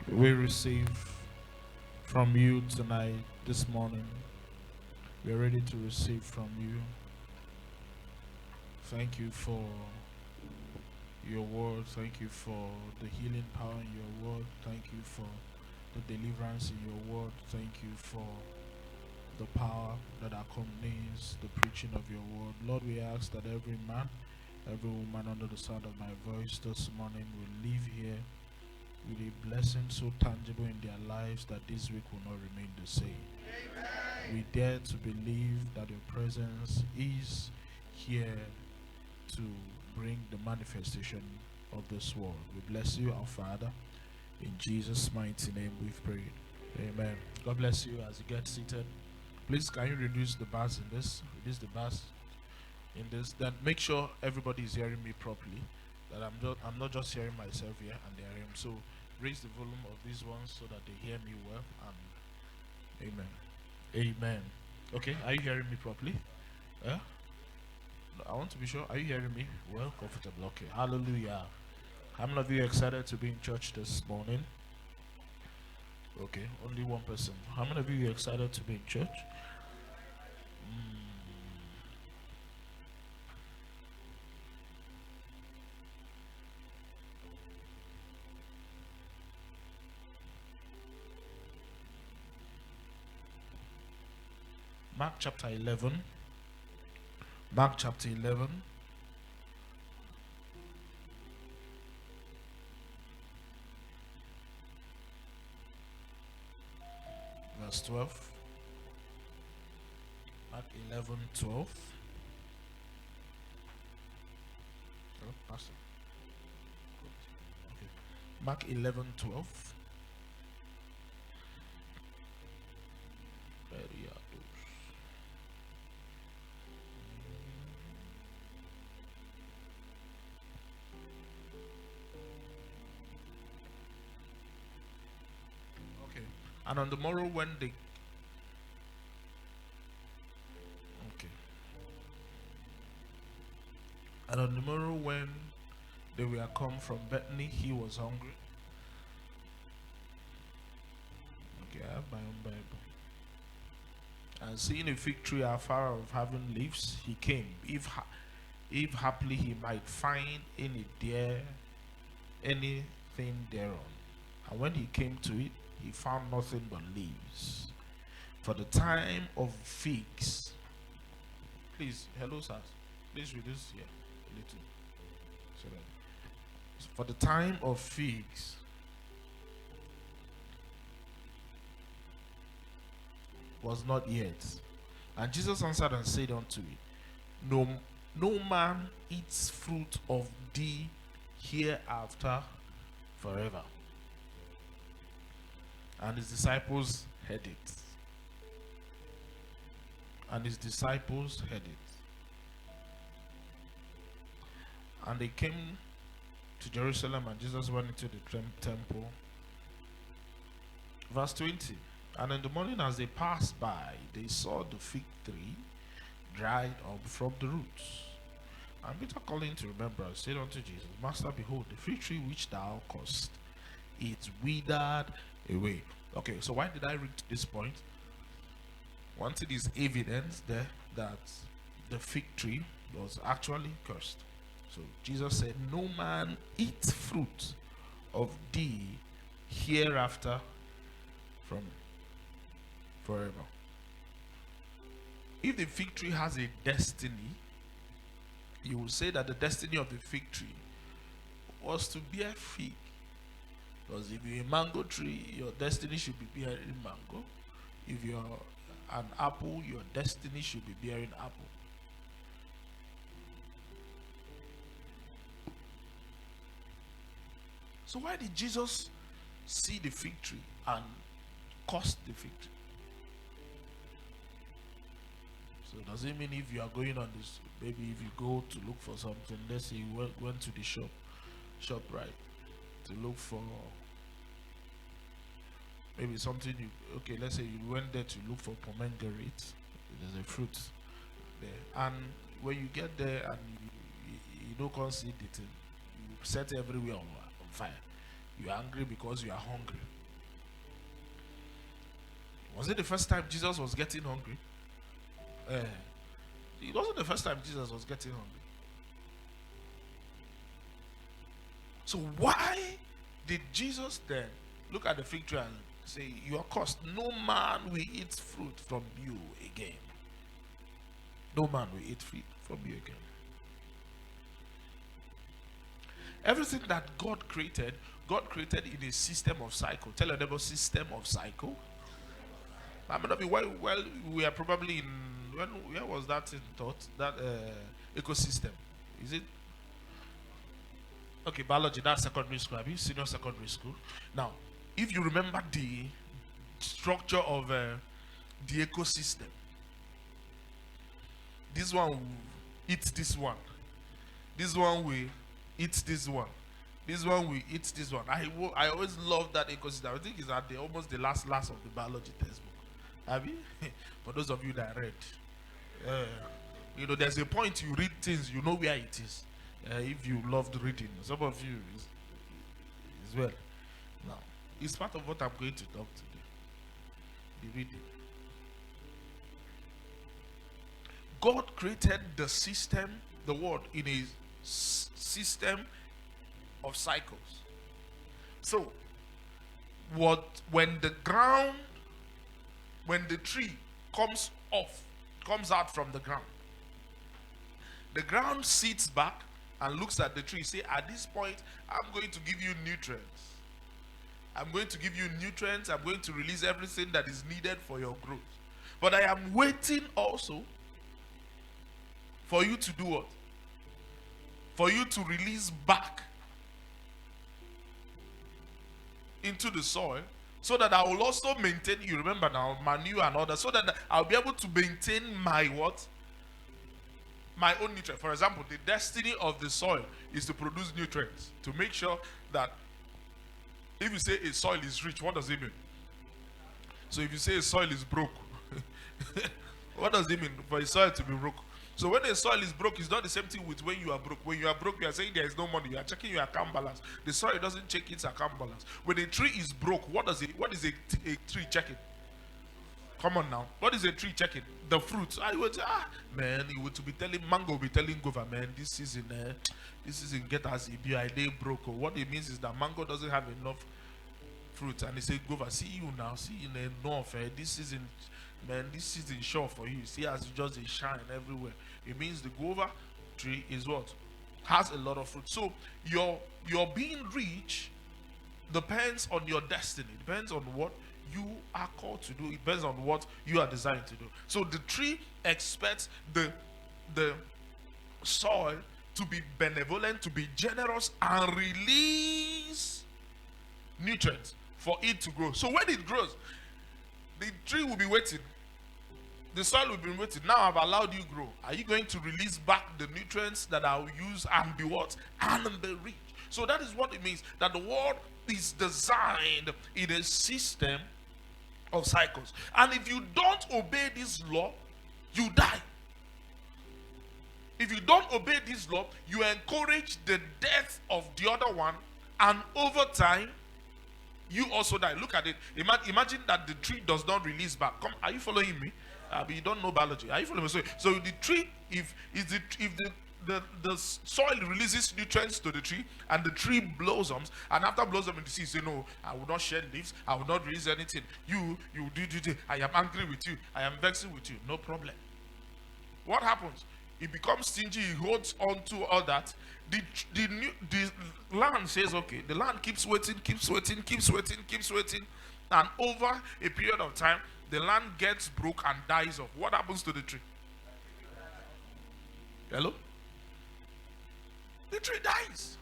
We receive from you tonight, this morning. We are ready to receive from you. Thank you for your word. Thank you for the healing power in your word. Thank you for the deliverance in your word. Thank you for the power that accompanies the preaching of your word. Lord, we ask that every man, every woman under the sound of my voice this morning will leave here with a blessing so tangible in their lives that this week will not remain the same. Amen. We dare to believe that your presence is here to bring the manifestation of this world. We bless you, our Father. In Jesus' mighty name we've prayed. Amen. God bless you as you get seated. Please, can you reduce the bass in this? Reduce the bass in this. Then make sure everybody is hearing me properly. That I'm not just hearing myself here and they're hearing. So raise the volume of these ones so that they hear me well. And amen. Amen. Okay, are you hearing me properly? Yeah? I want to be sure. Are you hearing me well? Comfortable. Okay. Hallelujah. How many of you are excited to be in church this morning? Okay, only one person. How many of you are excited to be in church? Mark chapter 11. Mark chapter 11. Verse 12. Mark 11:12. Oh, Pastor. Okay. Mark 11:12. Okay. And on the morrow when they And on the morrow when they were come from Bethany, he was hungry. Okay, I have my own Bible. And seeing a fig tree afar of having leaves, he came, if haply he might find anything thereon. And when he came to it, he found nothing but leaves. For the time of figs. Please, hello, sirs. Please reduce here a little. So that, for the time of figs was not yet. And Jesus answered and said unto it, no man eats fruit of thee hereafter forever. And his disciples heard it. And his disciples heard it. And they came to Jerusalem, and Jesus went into the temple. Verse 20. And in the morning as they passed by, they saw the fig tree dried up from the roots. And Peter, calling to remembrance, said unto Jesus, Master, behold, the fig tree which thou cursed, it withered away. Okay, so why did I reach this point? One thing is evidence there that the fig tree was actually cursed. So Jesus said, no man eat fruit of thee hereafter from forever. If the fig tree has a destiny, you will say that the destiny of the fig tree was to bear fig. Because if you're a mango tree, your destiny should be bearing mango. If you're an apple, your destiny should be bearing apple. So why did Jesus see the fig tree and curse the fig tree? So does it mean if you are going on this, maybe if you go to look for something, let's say you went to the shop right, to look for maybe something okay, let's say you went there to look for pomegranate. There's a fruit there, and when you get there and you don't concede it, you set everywhere on fire. You're angry because you are hungry. Was it the first time Jesus was getting hungry? It wasn't the first time Jesus was getting hungry. So why did Jesus then look at the fig tree and say, "You are cursed, no man will eat fruit from you again"? No man will eat fruit from you again. Everything that God created in a system of cycle. Tell your neighbor, system of cycle. I may not be well. We are probably in where was that in thought? That ecosystem. Is it? Okay, biology. That's secondary school. Have you senior secondary school? Now, if you remember the structure of the ecosystem, this one will eat this one. This one will eat this one. This one will eat this one. I always love that ecosystem. I think it's at almost the last of the biology textbook. Have you? For those of you that read, there's a point you read things, you know where it is. If you loved reading, some of you as well. Now, it's part of what I'm going to talk today. The reading. God created the system, the world, in a system of cycles. So, when the tree comes out from the ground sits back and looks at the tree. Say, at this point, I'm going to give you nutrients. I'm going to give you nutrients. I'm going to release everything that is needed for your growth. But I am waiting also for you to do what? For you to release back into the soil, so that I will also maintain, you remember now, manure and all that, so that I'll be able to maintain my what? My own nutrient. For example, the destiny of the soil is to produce nutrients, to make sure that if you say a soil is rich, what does it mean? So if you say a soil is broke, what does it mean for a soil to be broke? So when a soil is broke, it's not the same thing with when you are broke. When you are broke, you are saying there is no money. You are checking your account balance. The soil doesn't check its account balance. When a tree is broke, what is a tree checking? Come on now. What is a tree checking? The fruits. I would say, man, you would be telling mango, will be telling Gova, man, this season get us if you are broke. What it means is that mango doesn't have enough fruit, and they say, Gova, see you now, see in the north, this season, man, this season sure for you. See as it just shine everywhere. It means the guava tree is what? Has a lot of fruit. So your being rich depends on your destiny. It depends on what you are called to do. It depends on what you are designed to do. So the tree expects the soil to be benevolent, to be generous, and release nutrients for it to grow. So when it grows, the tree will be waiting. The soil will be waiting. Now I've allowed you grow. Are you going to release back the nutrients that I will use and be what? And be rich. So that is what it means. That the world is designed in a system of cycles. And if you don't obey this law, you die. If you don't obey this law, you encourage the death of the other one. And over time, you also die. Look at it. Imagine that the tree does not release back. Come, are you following me? But you don't know biology. Are you following me? So the tree, if the soil releases nutrients to the tree and the tree blossoms, and after blossoms the seed say, no, I will not shed leaves, I will not release anything. You do. I am angry with you. I am vexing with you. No problem. What happens? He becomes stingy. He holds on to all that. The land says, okay. The land keeps waiting, and over a period of time, the land gets broke and dies off. What happens to the tree? Hello? The tree dies.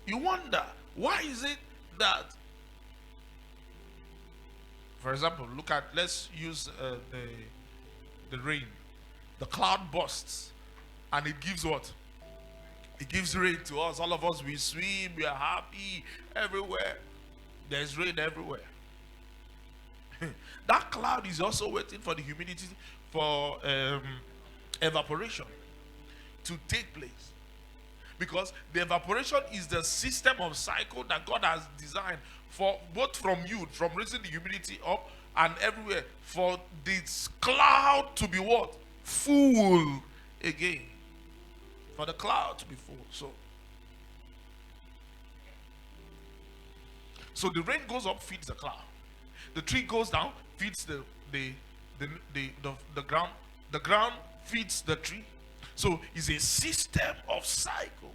You wonder, why is it that, for example, let's use the rain. The cloud bursts and it gives what? It gives rain to us. All of us, we swim, we are happy everywhere. There's rain everywhere. That cloud is also waiting for the humidity, for evaporation to take place. Because the evaporation is the system of cycle that God has designed for both from you, from raising the humidity up and everywhere, for this cloud to be what? Full again. For the cloud to be full. So the rain goes up, feeds the cloud. The tree goes down, feeds the ground. The ground feeds the tree. So it's a system of cycle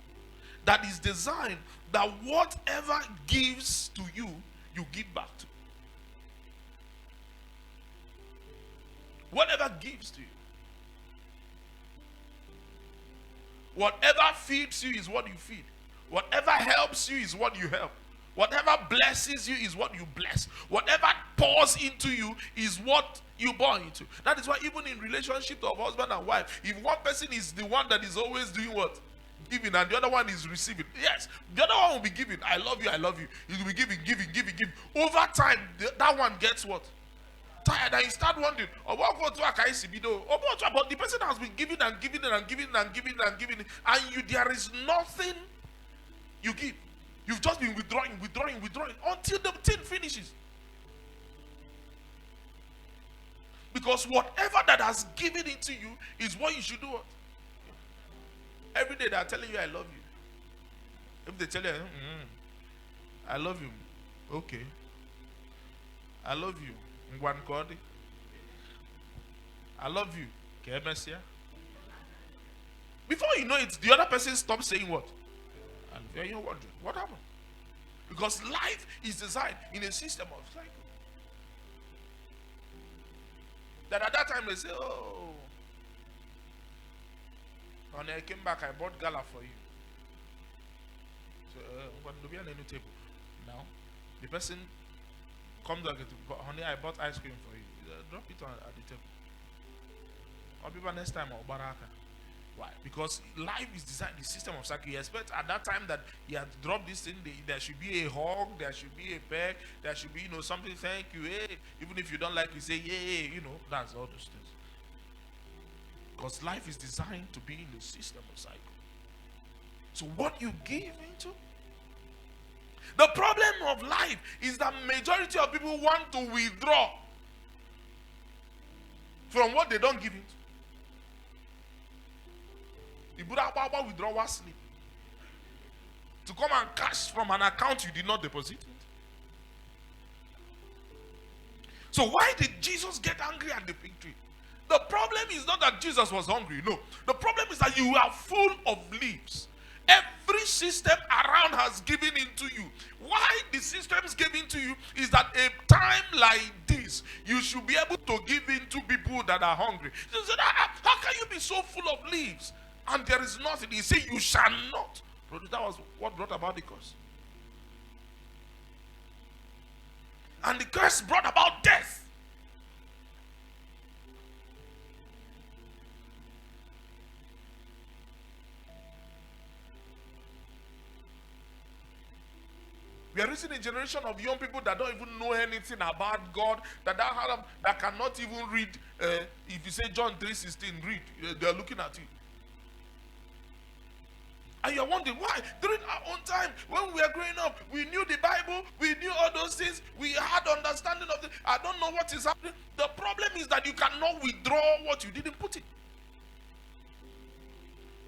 that is designed that whatever gives to you, you give back to. Whatever gives to you. Whatever feeds you is what you feed. Whatever helps you is what you help. Whatever blesses you is what you bless. Whatever pours into you is what you pour into. That is why even in relationship of husband and wife, if one person is the one that is always doing what? Giving, and the other one is receiving. Yes, the other one will be giving. I love you, I love you. He will be giving. Over time, that one gets what? Tired, and you start wondering, but the person has been giving and giving and giving and giving and giving, and there is nothing you give. You've just been withdrawing until the thing finishes. Because whatever that has given into you is what you should do. Every day they are telling you, I love you. If they tell you, I love you, okay. I love you. I love you. Before you know it, the other person stops saying what? And then you're wondering, what happened? Because life is designed in a system of cycle. That at that time they say, oh, when I came back, I bought gala for you. So, what do we have on the table? Now, the person comes back to, honey, I bought ice cream for you. Drop it at the table. Or people next time, or baraka. Why? Because life is designed, the system of cycle. You expect at that time that you had dropped this thing, there should be a hug, there should be a peck, there should be, something, thank you, hey. Even if you don't like, you say, yeah, that's all those things. Because life is designed to be in the system of cycle. So what you give into? The problem of life is that majority of people want to withdraw from what they don't give into. The Buddha withdrawal slip to come and cash from an account you did not deposit it. So why did Jesus get angry at the fig tree? The problem is not that Jesus was hungry. No. The problem is that you are full of leaves. Every system around has given into you. Why the systems gave into you is that a time like this, you should be able to give in to people that are hungry. You said, how can you be so full of leaves? And there is nothing. He said, you shall not. That was what brought about the curse. And the curse brought about death. We are raising a generation of young people that don't even know anything about God, that cannot even read. If you say John 3:16, read. They are looking at you. And you're wondering why? During our own time, when we were growing up, we knew the Bible, we knew all those things, we had understanding of it. I don't know what is happening. The problem is that you cannot withdraw what you didn't put in.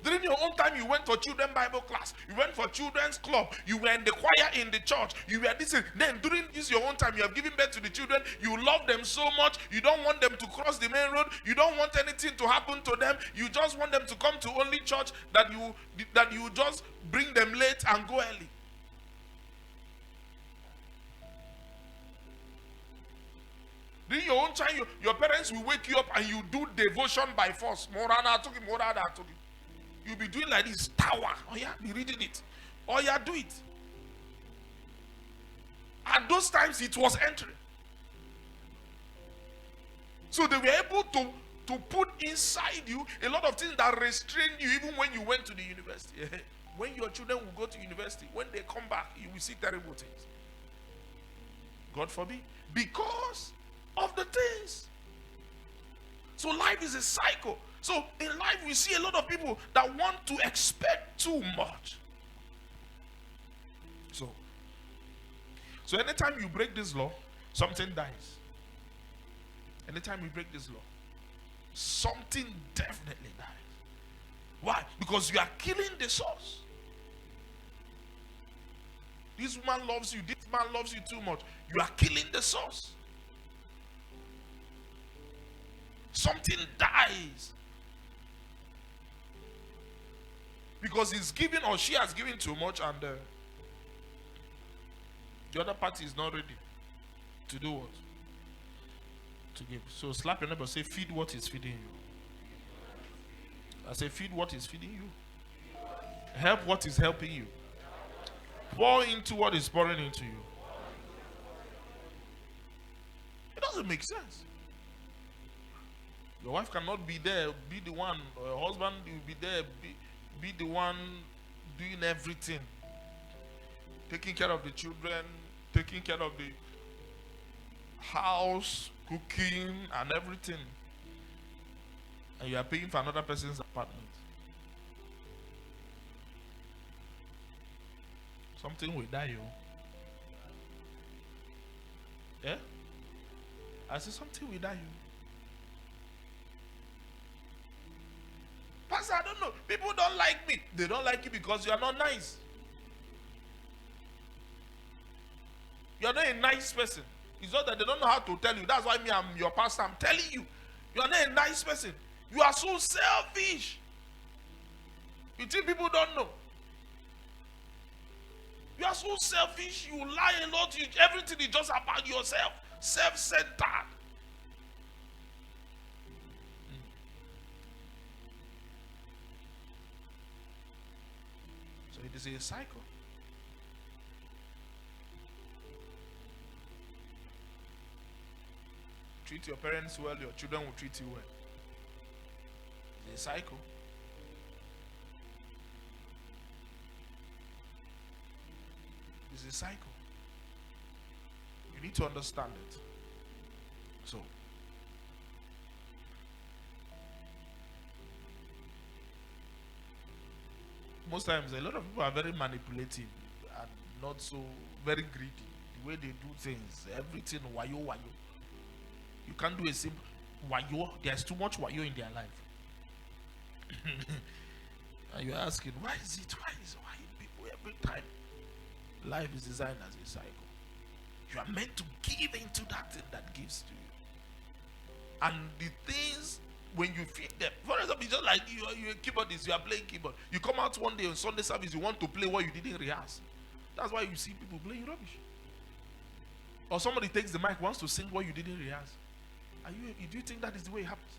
During your own time, you went for children's Bible class, you went for children's club, you were in the choir in the church, you were this. Then during this your own time, you have given birth to the children, you love them so much, you don't want them to cross the main road, you don't want anything to happen to them, you just want them to come to only church that you just bring them late and go early. During your own time, your parents will wake you up and you do devotion by force. You'll be doing like this, tower. Oh yeah, be reading it. Oh yeah, do it. At those times, it was entering. So they were able to put inside you a lot of things that restrained you even when you went to the university. When your children will go to university, when they come back, you will see terrible things. God forbid. Because of the things. So life is a cycle. So in life we see a lot of people that want to expect too much. So anytime you break this law, something dies. Anytime you break this law, something definitely dies. Why? Because you are killing the source. This woman loves you, this man loves you too much. You are killing the source. Something dies. Because he's giving or she has given too much, and the other party is not ready to do what? To give. So slap your neighbor, say, feed what is feeding you. I say, feed what is feeding you. Help what is helping you. Pour into what is pouring into you. It doesn't make sense. Your wife cannot be there, be the one, or your husband will be there, be the one doing everything. Taking care of the children, taking care of the house, cooking, and everything. And you are paying for another person's apartment. Something will die, you. Yeah? I said something will die, you. Pastor, I don't know. People don't like me. They don't like you because you are not nice. You are not a nice person. It's not that they don't know how to tell you. That's why I'm your pastor. I'm telling you. You are not a nice person. You are so selfish. You think people don't know? You are so selfish. You lie a lot. Everything is just about yourself. Self-centered. So it is a cycle. Treat your parents well, your children will treat you well. It's a cycle. It's a cycle. You need to understand it. So, most times a lot of people are very manipulative and not so very greedy. The way they do things, everything wayo. You can't do a simple wayo. There's too much wayo in their life. And you're asking, why is it? Why people every time? Life is designed as a cycle. You are meant to give into that thing that gives to you. And the things, when you feed them, for example, it's just like you're a keyboardist, you are playing keyboard. You come out one day on Sunday service, you want to play what you didn't rehearse. That's why you see people playing rubbish. Or somebody takes the mic, wants to sing what you didn't rehearse. Do you think that is the way it happens?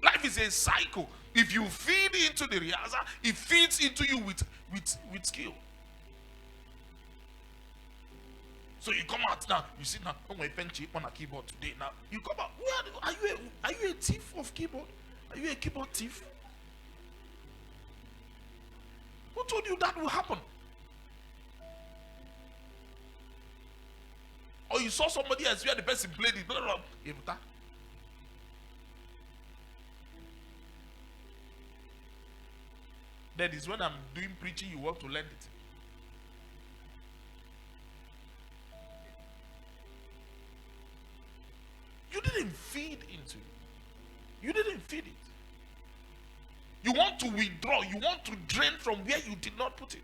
Life is a cycle. If you feed into the rehearsal, it feeds into you with skill. So you come out now, you see now, I'm going to pen chip on a keyboard today. Now you come out. Are you a thief of keyboard? Are you a keyboard thief? Who told you that will happen? Or you saw somebody else where the person played it. Blah, blah, blah. That is when I'm doing preaching, you want to learn it. You didn't feed into it. You didn't feed it. You want to withdraw. You want to drain from where you did not put it.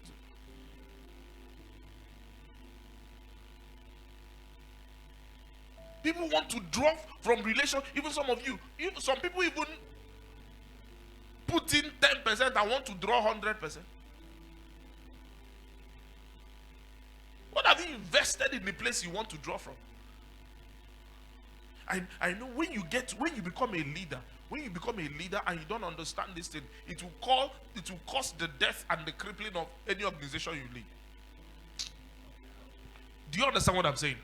People want to draw from relation. Even some of you, some people even put in 10% and want to draw 100%. What have you invested in the place you want to draw from? I know when you become a leader, and you don't understand this thing, it will cause the death and the crippling of any organization you lead. Do you understand what I'm saying?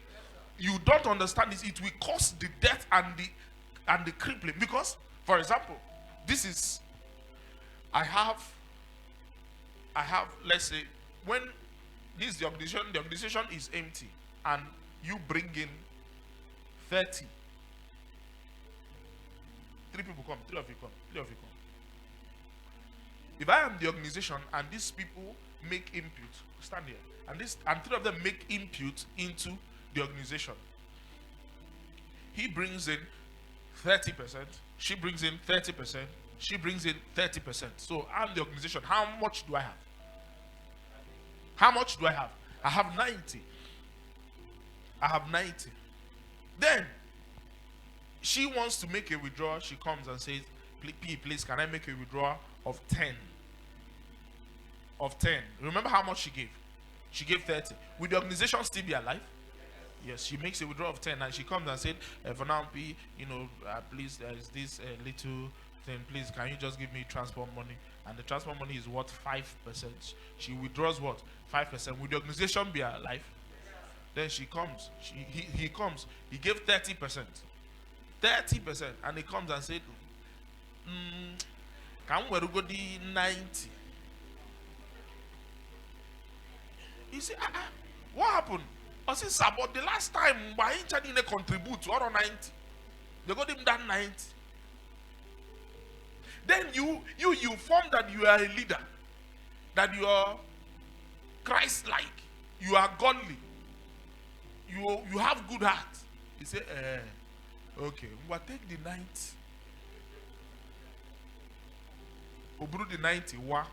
You don't understand this, it will cause the death and the crippling. Because, for example, I have, let's say, when this the organization is empty, and you bring in 30. Three people come, three of you come, three of you come. If I am the organization and these people make input, stand here, and three of them make input into the organization, he brings in 30%, she brings in 30%, she brings in 30%. So I'm the organization. How much do I have? How much do I have? I have 90. I have 90. Then she wants to make a withdrawal. She comes and says, please, can I make a withdrawal of 10? Of 10. Remember how much she gave? She gave 30. Will the organization still be alive? Yes, she makes a withdrawal of 10 and she comes and said, for now, please, there is this little thing. Please, can you just give me transport money? And the transport money is what? 5%. She withdraws what? 5%. Will the organization be alive? Then she comes. He comes. He gave 30%. 30%. And he comes and said, can we go the 90? He said, what happened? I said, sir, but the last time I didn't contribute to 90. They got him that 90. Then you form that you are a leader, that you are Christ-like, you are godly, you have good heart. He said, okay, we'll take the 90. We'll the 90. Why?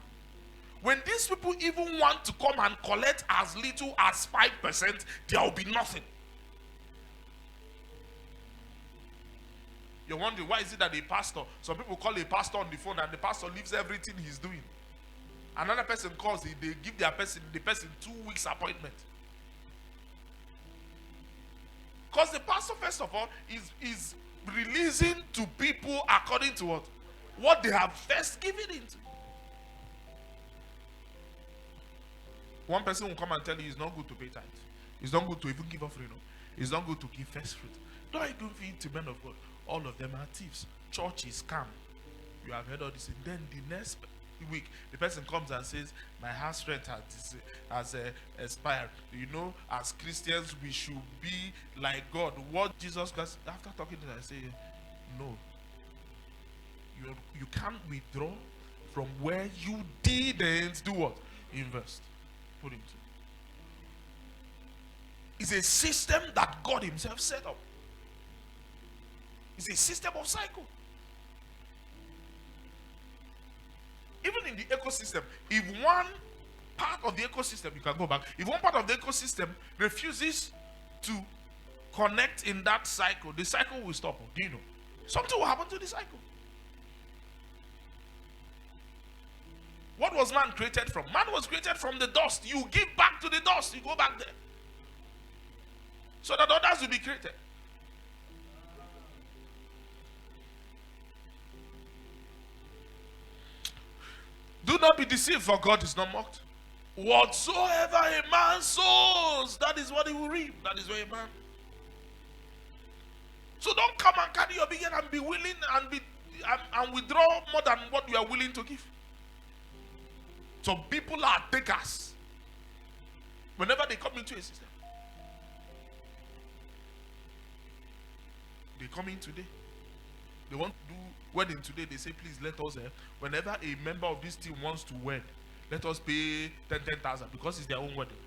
When these people even want to come and collect as little as 5%, there will be nothing. You're wondering, why is it that a pastor, some people call a pastor on the phone and the pastor leaves everything he's doing. Another person calls, they give the person 2 weeks appointment. Because the pastor, first of all, is releasing to people according to what? What they have first given into. One person will come and tell you it's not good to pay tithe. It's not good to even give offering. It's not good to give first fruit. Don't even feed to men of God. All of them are thieves. Church is scam. You have heard all this. And then the next week, the person comes and says, my house rent has expired. You know, as Christians, we should be like God. What Jesus Christ, after talking to them, I say, no. You can't withdraw from where you didn't do what? Invest. Put into. It's a system that God himself set up. It's a system of cycle. Even in the ecosystem, if one part of the ecosystem, you can go back, if one part of the ecosystem refuses to connect in that cycle, the cycle will stop. Do you know? Something will happen to the cycle. What was man created from? Man was created from the dust. You give back to the dust. You go back there. So that others will be created. Do not be deceived, for God is not mocked. Whatsoever a man sows, that is what he will reap. That is what a man. So don't come and carry your big head and be willing and withdraw more than what you are willing to give. So people are takers whenever they come into a system. They come in today. They want to do wedding today. They say, please let us, whenever a member of this team wants to wed, let us pay 10,000 because it's their own wedding.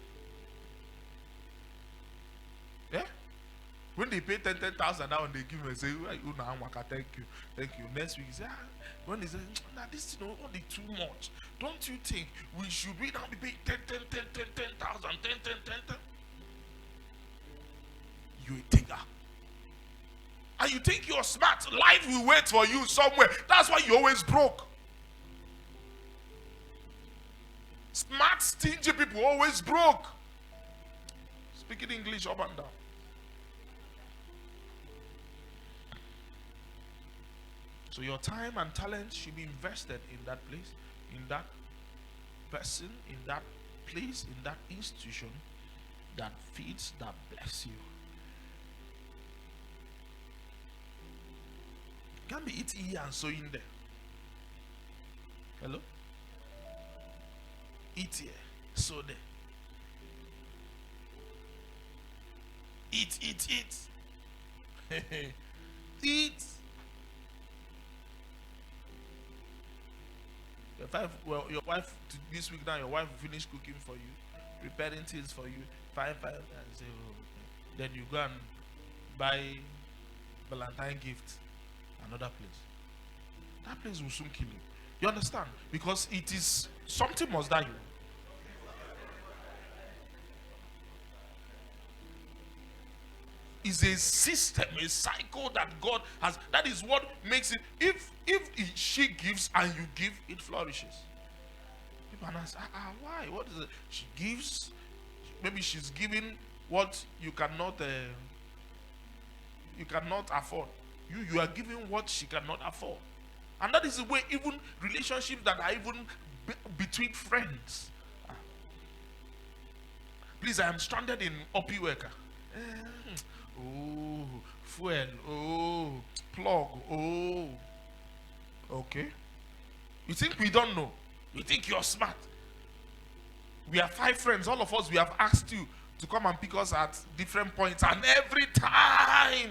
Yeah? When they pay 10,000 now and they give me, say, thank you. Next week, say, when they say, nah, this is only too much. Don't you think we should be now be paying 10,000, 10,000? You a digger. And you think you're smart. Life will wait for you somewhere. That's why you're always broke. Smart, stingy people always broke. Speaking English up and down. So your time and talent should be invested in that place, in that person, in that place, in that institution that feeds, that bless you. Can't be eating here and sowing there. Hello? Eat here, sow there. Eat. Eat. Well, your wife this week now, your wife will finish cooking for you, preparing things for you, fine, and say, oh, okay. Then you go and buy Valentine gift another place. That place will soon kill you. You understand? Because it is something must die you. Is a system, a cycle that God has. That is what makes it. If she gives and you give, it flourishes. People ask, why? What is it? She gives. Maybe she's giving what you cannot afford. You are giving what she cannot afford, and that is the way even relationships that are even between friends. Please, I am stranded in Opi Worker. Oh, fuel. Oh, plug. Oh, okay. You think we don't know? You think you're smart? We are 5 friends. All of us, we have asked you to come and pick us at different points, and every time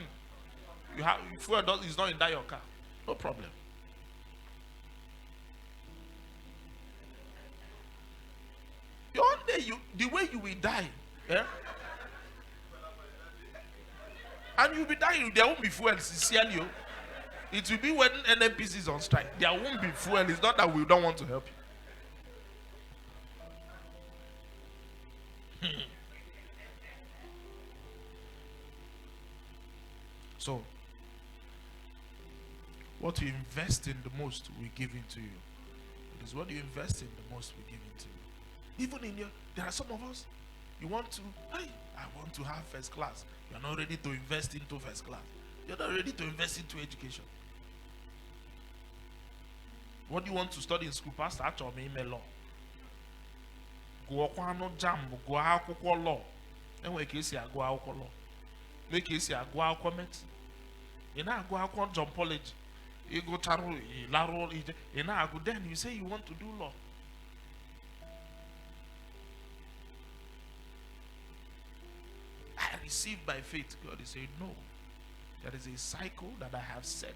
you have fuel is not in that your car. No problem. One day the way you will die, yeah? And you'll be dying, there won't be fuel, sincerely. It will be when NNPC is on strike. There won't be fuel. It's not that we don't want to help you. So, what you invest in the most will give into you. It is what you invest in the most will give into you. Even there are some of us, you want to, hey, I want to have first class. You're not ready to invest into first class. You're not ready to invest into education. What do you want to study in school? Pastor, actually, law. Go on jam, go out law. And we can see I go out law. We can see I go out comment. You know, go out jump college. You go to Laro, you know, go then you say you want to do law. I received by faith. God is saying, no. There is a cycle that I have set.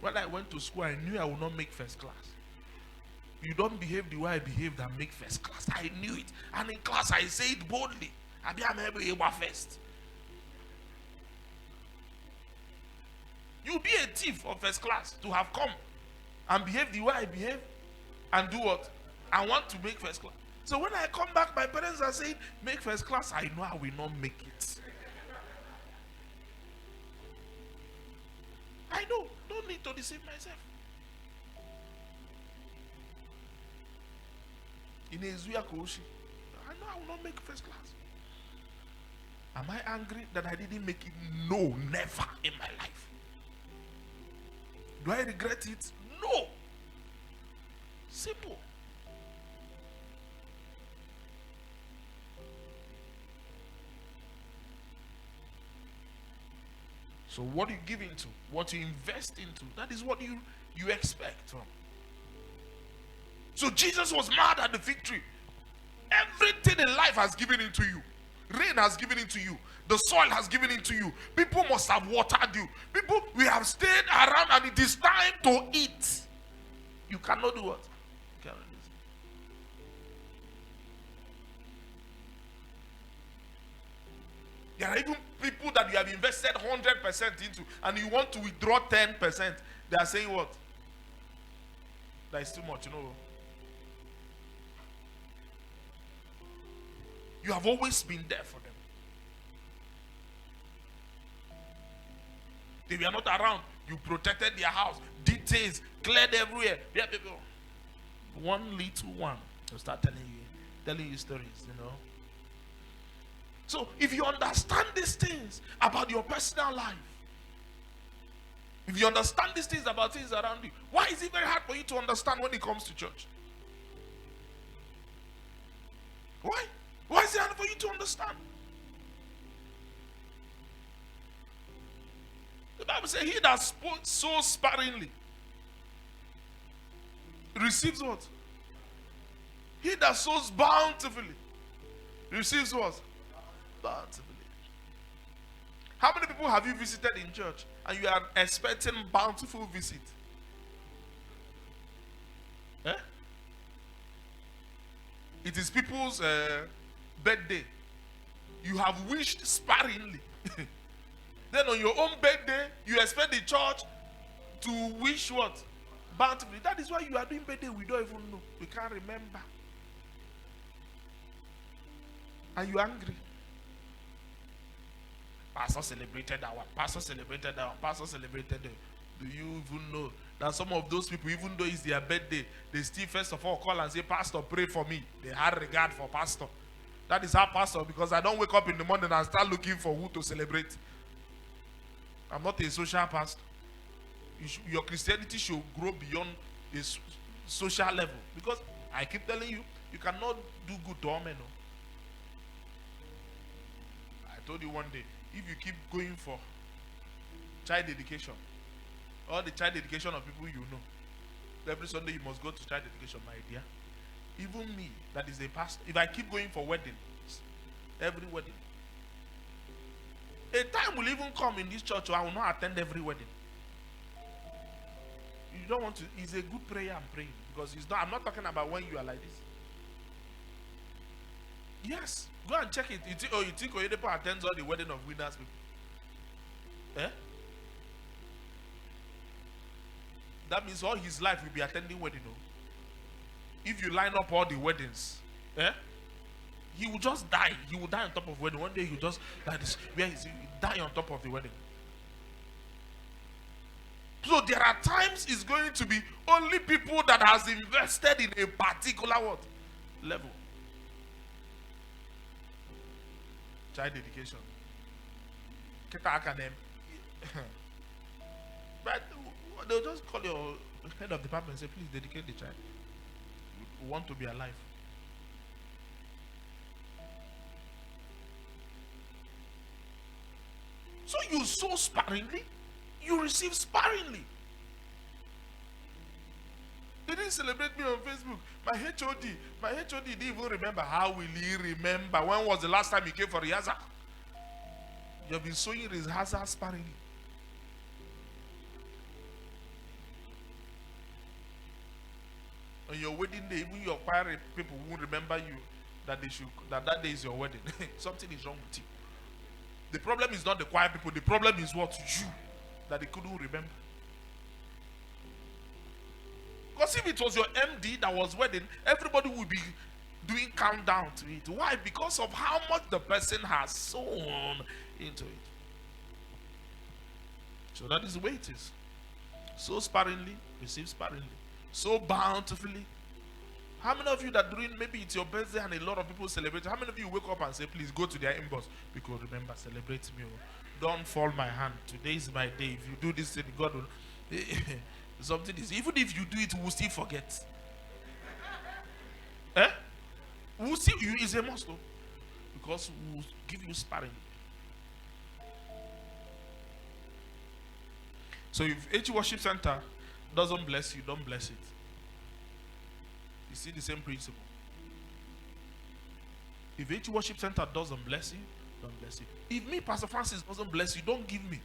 When I went to school, I knew I would not make first class. You don't behave the way I behaved and make first class. I knew it. And in class, I say it boldly. I be able first. You be a thief of first class to have come and behave the way I behave and do what? I want to make first class. So when I come back, my parents are saying, make first class. I know I will not make it. I know. Don't need to deceive myself. In Ezuya Koshi, I know I will not make first class. Am I angry that I didn't make it? No, never in my life. Do I regret it? No. Simple. So what you give into, what you invest into, that is what you expect from. So Jesus was mad at the fig tree. Everything in life has given into you. Rain has given into you. The soil has given into you. People must have watered you. People, we have stayed around and it is time to eat. You cannot do what? You cannot do it. There are even people that you have invested 100% into and you want to withdraw 10%. They are saying what? That is too much, you know. You have always been there for them. They were not around. You protected their house. Details cleared everywhere. One little one will start telling you stories, you know. So if you understand these things about your personal life, if you understand these things about things around you, why is it very hard for you to understand when it comes to church? Why? Why is it hard for you to understand? The Bible says, he that sows sparingly receives what? He that sows bountifully receives what? Bountifully. How many people have you visited in church and you are expecting bountiful visit? Eh? It is people's birthday. You have wished sparingly. Then on your own birthday, you expect the church to wish what? Bountifully. That is why you are doing birthday. We don't even know. We can't remember. Are you angry? Pastor celebrated that one. Pastor celebrated that one. Pastor celebrated it. Do you even know that some of those people, even though it's their birthday, they still first of all call and say, Pastor, pray for me. They had regard for Pastor. That is how Pastor, because I don't wake up in the morning and start looking for who to celebrate. I'm not a social pastor. Your Christianity should grow beyond a social level. Because I keep telling you, you cannot do good to all men. I told you one day, if you keep going for child education, all the child education of people you know, every Sunday you must go to child education, my dear. Even me, that is a pastor, if I keep going for weddings, every wedding, a time will even come in this church where I will not attend every wedding. You don't want to, it's a good prayer I'm praying, because it's not, I'm not talking about when you are like this. Yes, go and check it. You think Oyedepo attends all the wedding of winners people? Eh? That means all his life will be attending wedding. No? If you line up all the weddings, he will just die. He will die on top of wedding. One day he will just like this. Where is he? Die on top of the wedding. So there are times it's going to be only people that has invested in a particular what? Level. Child education. But they'll just call your head of department and say, please dedicate the child. We want to be alive. So you sow sparingly, you receive sparingly. They didn't celebrate me on Facebook. My HOD didn't even remember. How will he remember? When was the last time he came for rehearsal? You have been sowing rehearsal sparingly. On your wedding day, even your choir people won't remember you that that day is your wedding. Something is wrong with you. The problem is not the choir people. The problem is what you that they couldn't remember. Because if it was your MD that was wedding, everybody would be doing countdown to it. Why? Because of how much the person has sown into it. So that is the way it is. So sparingly, receive sparingly. So bountifully. How many of you that during maybe it's your birthday and a lot of people celebrate, how many of you wake up and say, please go to their inbox, because remember, celebrate me. Don't fall my hand. Today is my day. If you do this thing, God will something is, even if you do it, we'll still forget. We'll still, it's a must, because we'll give you sparingly. So if H Worship Center doesn't bless you, don't bless it. You see the same principle. If H Worship Center doesn't bless you, don't bless it. If me, Pastor Francis, doesn't bless you, don't give me.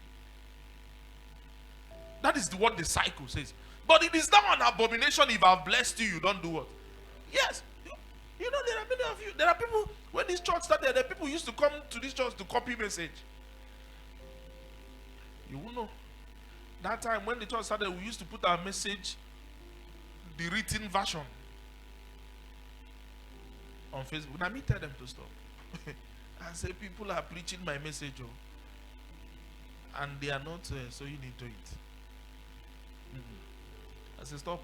That is what the cycle says. But it is now an abomination if I've blessed you, you don't do what? Yes. You know, there are many of you. There are people, when this church started, there are people who used to come to this church to copy message. You will know. That time when the church started, we used to put our message, the written version, on Facebook. Now me tell them to stop. I say people are preaching my message, and they are not so you need to it. I say stop.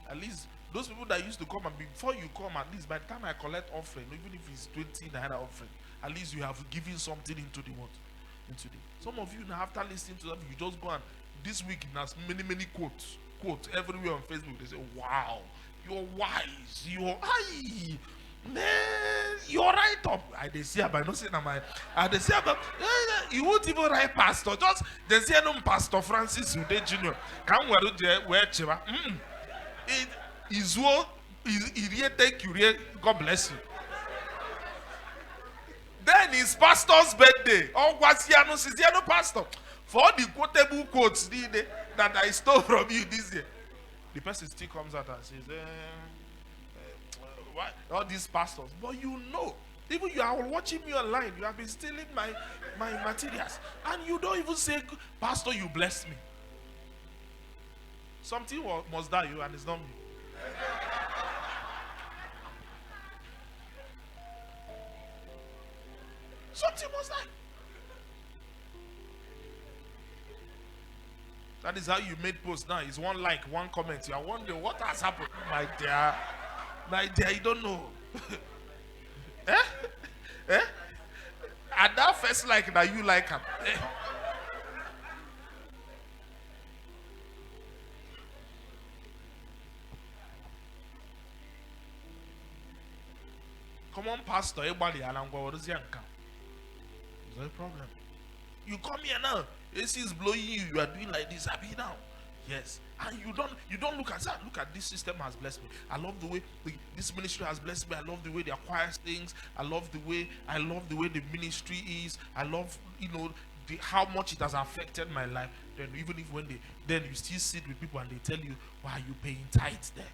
At least those people that used to come, and before you come, at least by the time I collect offering, even if it's 20 naira offering, at least you have given something into the what? Into the. Some of you now, after listening to that, you just go and this week has many quotes everywhere on Facebook. They say, wow, you're wise, you're man, you're right up. I they say about not saying I they say about you won't even write pastor, just they say no Pastor Francis Udeh Jnr. Come where chiva. It is what is thank you, God bless you. Then it's pastor's birthday. Oh, what's Siano pastor? For the quotable quotes, that I stole from you this year. The person still comes out and says, why all these pastors? But you know, even you are watching me online, you have been stealing my materials, and you don't even say, Pastor, you blessed me. Something must die you, and it's not me. Something must die. That is how you made post now. It's one like, one comment. You are wondering what has happened. My dear, you don't know. Eh? Eh? And that first like that you like him. Eh? Come on, Pastor. Everybody, what is your income? Is there a problem? You come here now. AC is blowing you. You are doing like this. Happy now. Yes. And you don't look at that. Look at this system has blessed me. I love the way this ministry has blessed me. I love the way they acquire things. I love the way the ministry is. I love, how much it has affected my life. Then even if then you still sit with people and they tell you, why are you paying tithes there?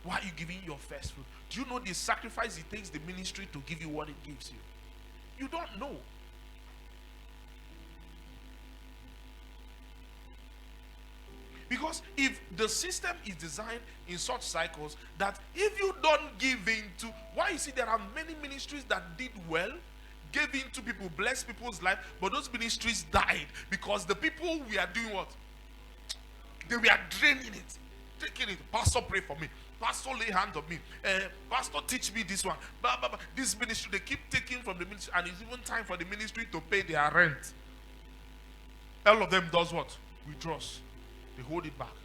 Why are you giving your first fruit? Do you know the sacrifice it takes the ministry to give you what it gives you? You don't know. Because if the system is designed in such cycles that if you don't give in to, why you see there are many ministries that did well, gave in to people, blessed people's life, but those ministries died because the people were doing what? They were draining it, taking it. Pastor, pray for me. Pastor, lay hands on me. Pastor, teach me this one. Blah, blah, blah. This ministry, they keep taking from the ministry, and it's even time for the ministry to pay their rent. All of them does what? Withdraws. They hold it back.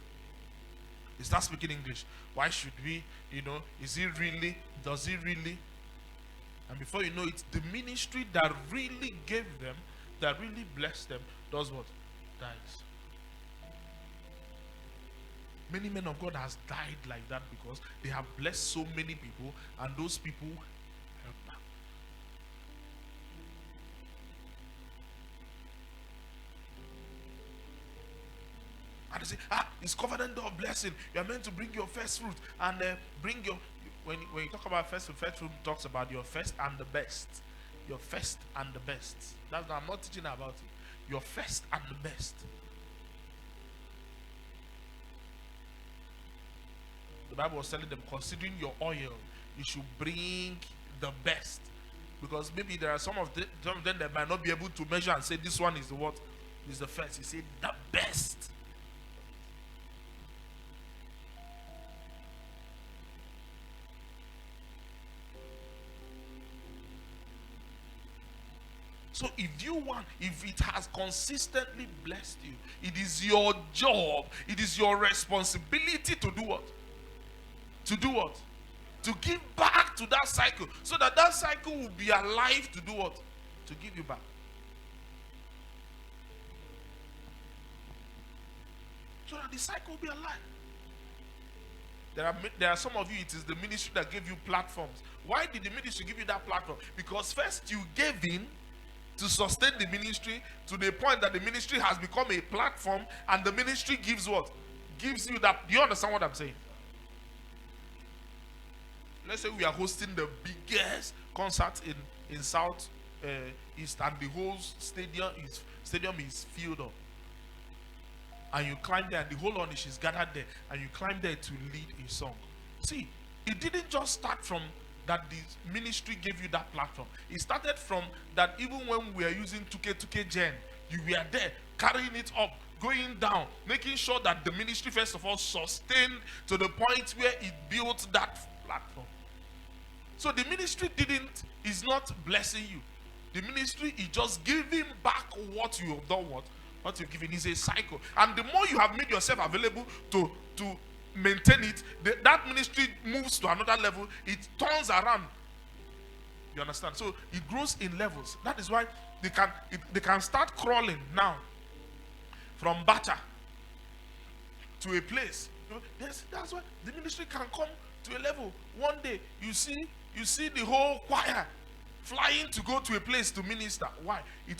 They start speaking English. Why should we? Is it really? Does it really? And before you know it, the ministry that really gave them, that really blessed them, does what? Dies. Many men of God has died like that because they have blessed so many people, and those people help them. And they say, it's covenant door of blessing. You are meant to bring your first fruit and bring your. When you talk about first fruit talks about your first and the best. Your first and the best. That's what I'm not teaching about it. Your first and the best. The Bible was telling them, considering your oil, you should bring the best. Because maybe there are some of them that might not be able to measure and say this one is the what? Is the first. He said the best. So if it has consistently blessed you, it is your job, it is your responsibility to do what? To do what? To give back to that cycle, so that cycle will be alive to do what? To give you back. So that the cycle will be alive. There are some of you, it is the ministry that gave you platforms. Why did the ministry give you that platform? Because first you gave in to sustain the ministry to the point that the ministry has become a platform, and the ministry gives what? Gives you that. Do you understand what I'm saying? Let's say we are hosting the biggest concert in South East, and the whole stadium is filled up. And you climb there, and the whole audience is gathered there, and you climb there to lead a song. See, it didn't just start from that the ministry gave you that platform. It started from that even when we are using 2K Gen, you were there carrying it up, going down, making sure that the ministry first of all sustained to the point where it built that platform. So the ministry is not blessing you. The ministry is just giving back what you have done, what you've given. Is a cycle. And the more you have made yourself available to maintain it, that ministry moves to another level. It turns around. You understand? So it grows in levels. That is why they can start crawling now from Bata to a place. Yes, that's why the ministry can come to a level. One day you see the whole choir flying to go to a place to minister. Why? It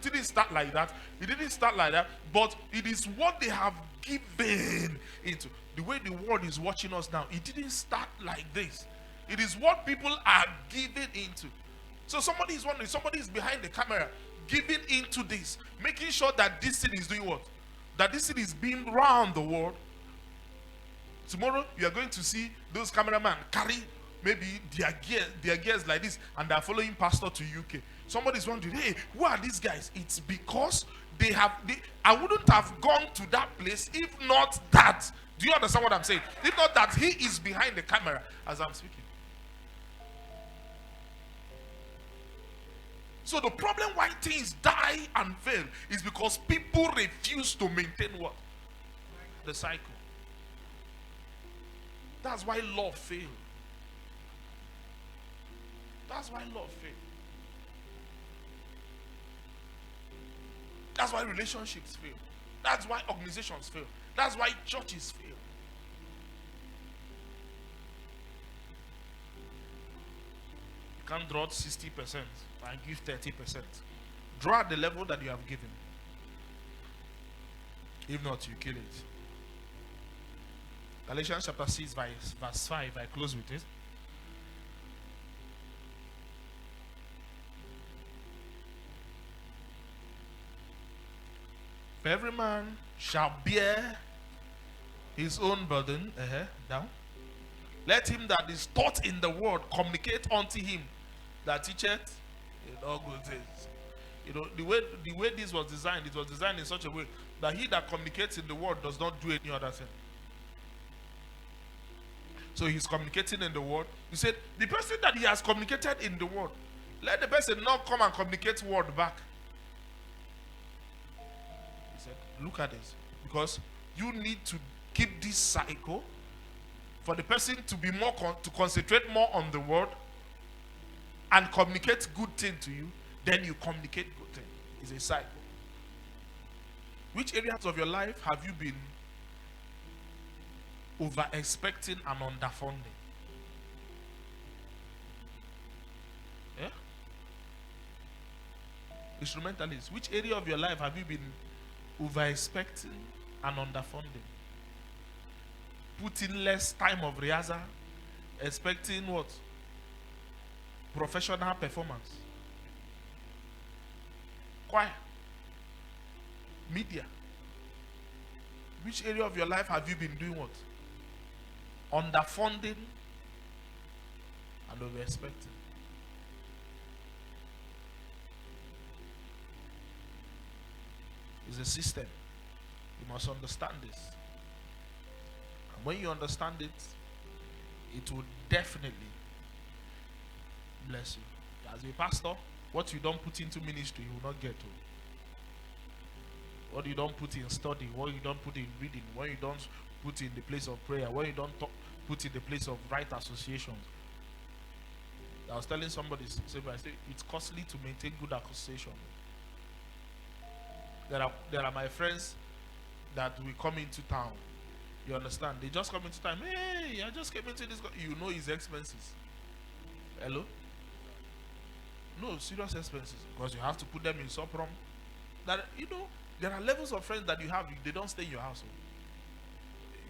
didn't start like that. It didn't start like that, but it is what they have given into. The way the world is watching us now, it didn't start like this. It is what people are giving into. So somebody is wondering, somebody is behind the camera, giving into this, making sure that this thing is doing what? That this thing is being round the world. Tomorrow, you are going to see those cameramen carry maybe their gears like this, and they are following pastor to UK. Somebody is wondering, hey, who are these guys? It's because I wouldn't have gone to that place if not that. Do you understand what I'm saying? If not that he is behind the camera as I'm speaking. So the problem why things die and fail is because people refuse to maintain what? The cycle. That's why love fails. That's why love fails. That's why relationships fail. That's why organizations fail. That's why churches fail. You can't draw 60% and give 30%. Draw at the level that you have given. If not, you kill it. Galatians chapter 6 verse 5. I close with it. For every man shall bear his own burden. Down. Let him that is taught in the word communicate unto him that teacheth in all good things. You know, the way this was designed, it was designed in such a way that he that communicates in the word does not do any other thing. So he's communicating in the word. He said, the person that he has communicated in the word, let the person not come and communicate word back. He said, look at this. Because you need to keep this cycle for the person to be more to concentrate more on the word and communicate good thing to you. Then you communicate good thing. It's a cycle. Which areas of your life have you been over expecting and underfunding? Yeah? Instrumentalists, which area of your life have you been over expecting and underfunding? Putting less time of rehearsal, expecting what? Professional performance. Choir. Media. Which area of your life have you been doing what? Underfunding and over expecting. It's a system. You must understand this. And when you understand it, it will definitely bless you. As a pastor, what you don't put into ministry, you will not get to. What you don't put in study, what you don't put in reading, what you don't put in the place of prayer, what you don't put in the place of right associations. I was telling somebody, I say it's costly to maintain good association. There are my friends that will come into town. You understand? They just come into town. Hey, I just came into this. You know his expenses. Hello? No, serious expenses. Because you have to put them in Soprom. That, you know, there are levels of friends that you have. They don't stay in your house.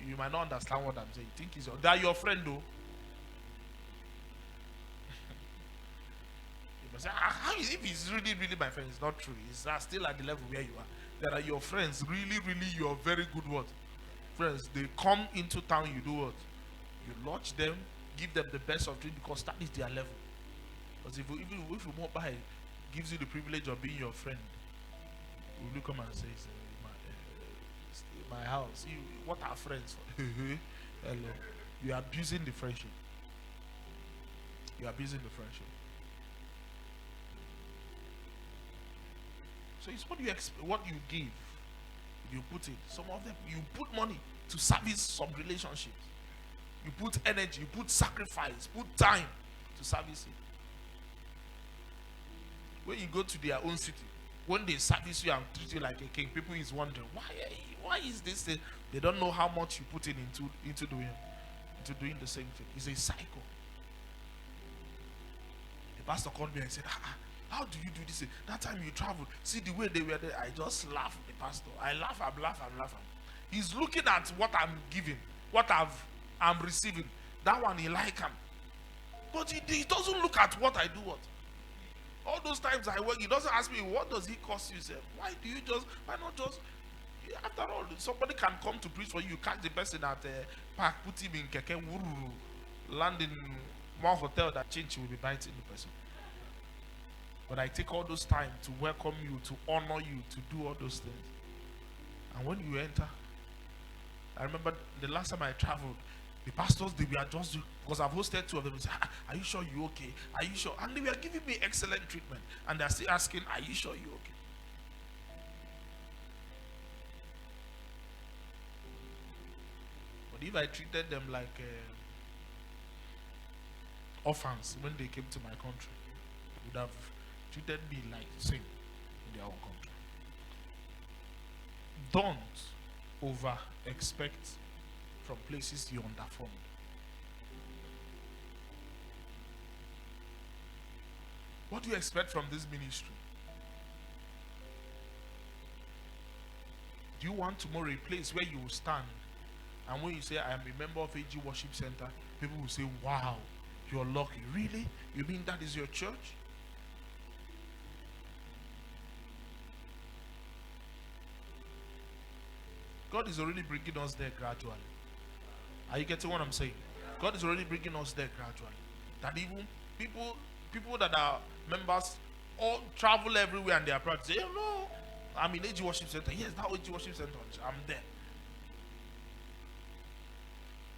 You might not understand what I'm saying. You think they are your friend though. You must say, how is if he's really, really my friend? It's not true. It's still at the level where you are. There are your friends, really, really, you are very good what? Friends, they come into town, you do what? You lodge them, give them the best of drink because that is their level. Because if you walk by, gives you the privilege of being your friend, will you come and say, my house, what are friends for? Hello. You are abusing the friendship. You are abusing the friendship. So it's what you give, you put it. Some of them, you put money to service some relationships. You put energy, you put sacrifice, put time to service it. When you go to their own city, when they service you and treat you like a king, people is wondering, why is this thing? They don't know how much you put into doing the same thing. It's a cycle. pastor called me and said, how do you do this? That time you traveled, see the way they were there. I just laugh with the pastor. I laugh, I'm laughing. He's looking at what I'm giving, I'm receiving. That one he like him. But he doesn't look at what I do. What? All those times I work, he doesn't ask me, what does it cost you? Say, why not just, after all, somebody can come to preach for you. You catch the person at park, put him in keke, land in one hotel, that change will be biting the person. But I take all those time to welcome you, to honor you, to do all those things. And when you enter, I remember the last time I traveled, the pastors, they were just, because I've hosted two of them, say, are you sure you're okay? Are you sure? And they were giving me excellent treatment. And they're still asking, are you sure you're okay? But if I treated them like orphans when they came to my country, they would have treated me like sin in their own country. Don't over expect from places you underfund. What do you expect from this ministry? Do you want tomorrow a place where you will stand, and when you say, I am a member of AG Worship Center, people will say, wow, you're lucky. Really? You mean that is your church? God is already bringing us there gradually. Are you getting what I'm saying? God is already bringing us there gradually. That even people that are members all travel everywhere and they are proud to say, oh no, I'm in AG Worship Center. Yes, that AG Worship Center, I'm there.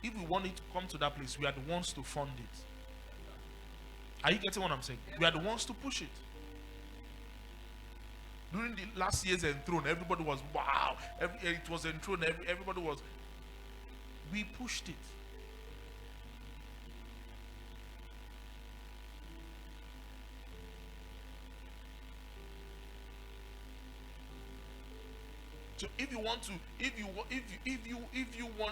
If we want it to come to that place, we are the ones to fund it. Are you getting what I'm saying? We are the ones to push it. During the last year's enthroned, everybody was, wow. It was enthroned, everybody was. We pushed it. So if you want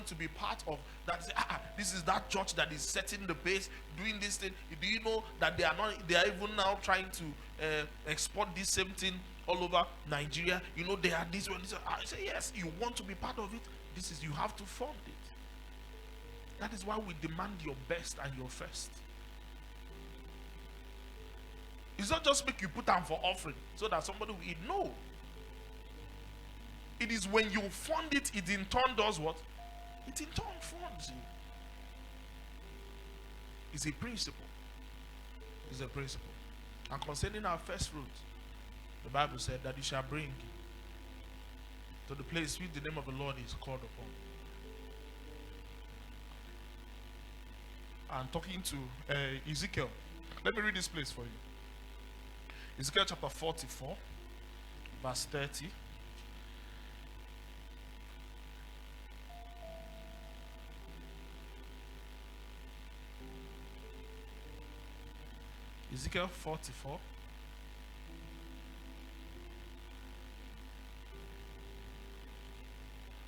to be part of that, say, this is that church that is setting the pace, doing this thing. Do you know that they are even now trying to export this same thing all over Nigeria? You know, they are this one. I say, yes, you want to be part of it. You have to fund it. That is why we demand your best and your first. It's not just make you put down for offering so that somebody will eat. No. It is when you fund it, it in turn does what? It in turn funds you. It's a principle. It's a principle. And concerning our first fruit, the Bible said that you shall bring to the place which the name of the Lord is called upon. I'm talking to Ezekiel. Let me read this place for you. Ezekiel chapter 44, verse 30. Ezekiel 44.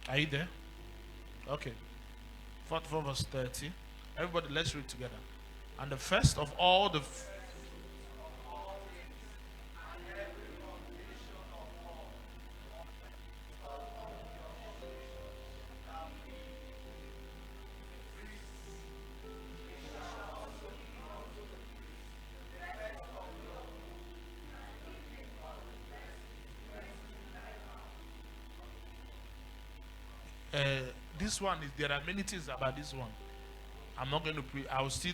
Are you there? Okay. 44 verse 30. Everybody, let's read together. And the first of all the this one is, there are many things about this one. I'm not going to pray. I will still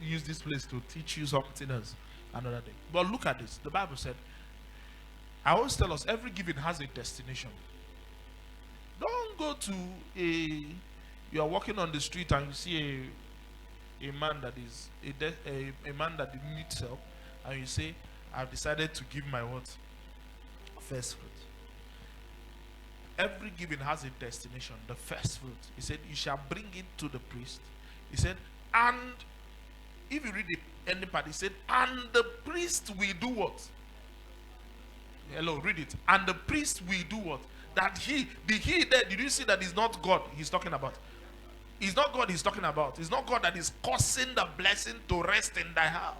use this place to teach you something else another day. But look at this. The Bible said, I always tell us every giving has a destination. Don't go to you are walking on the street and you see a man that is a man that needs help, and you say, I've decided to give my what? First fruit. Every giving has a destination, the first fruit. He said, you shall bring it to the priest. He said, and if you read any part, he said, and the priest will do what? Hello, read it. And the priest will do what? That he there, did you see that is not God he's talking about? It's not God he's talking about. It's not God that is causing the blessing to rest in thy house.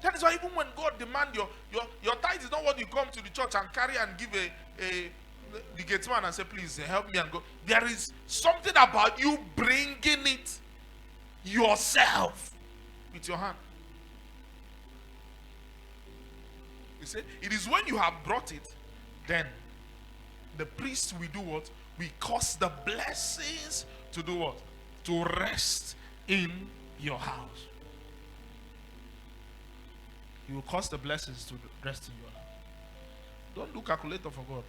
That is why even when God demands your tithe is not what you come to the church and carry and give the gate man and say, please help me and go. There is something about you bringing it yourself with your hand. You see, it is when you have brought it, then the priest will do what? We cause the blessings to do what? To rest in your house. He will cause the blessings to rest in your house. Don't do calculator for God.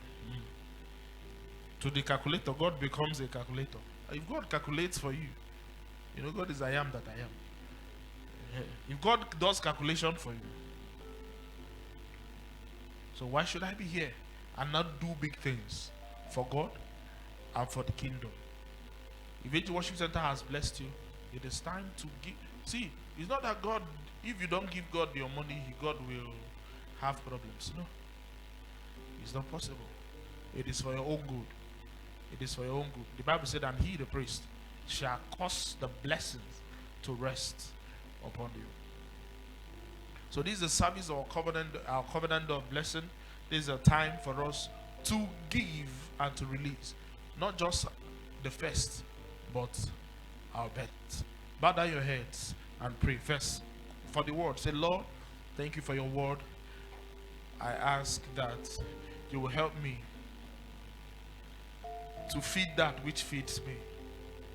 To the calculator, God becomes a calculator. If God calculates for you, you know God is I am that I am. If God does calculation for you, so why should I be here and not do big things for God and for the kingdom? If Age Worship Center has blessed you, it is time to give. See, it's not that God, if you don't give God your money, God will have problems. No. It's not possible. It is for your own good. It is for your own good. The Bible said, and he, the priest, shall cause the blessings to rest upon you. So this is the service of our covenant of blessing. This is a time for us to give and to release. Not just the first, but our best. Bow down your heads and pray first for the word. Say, Lord, thank you for your word. I ask that you will help me to feed that which feeds me.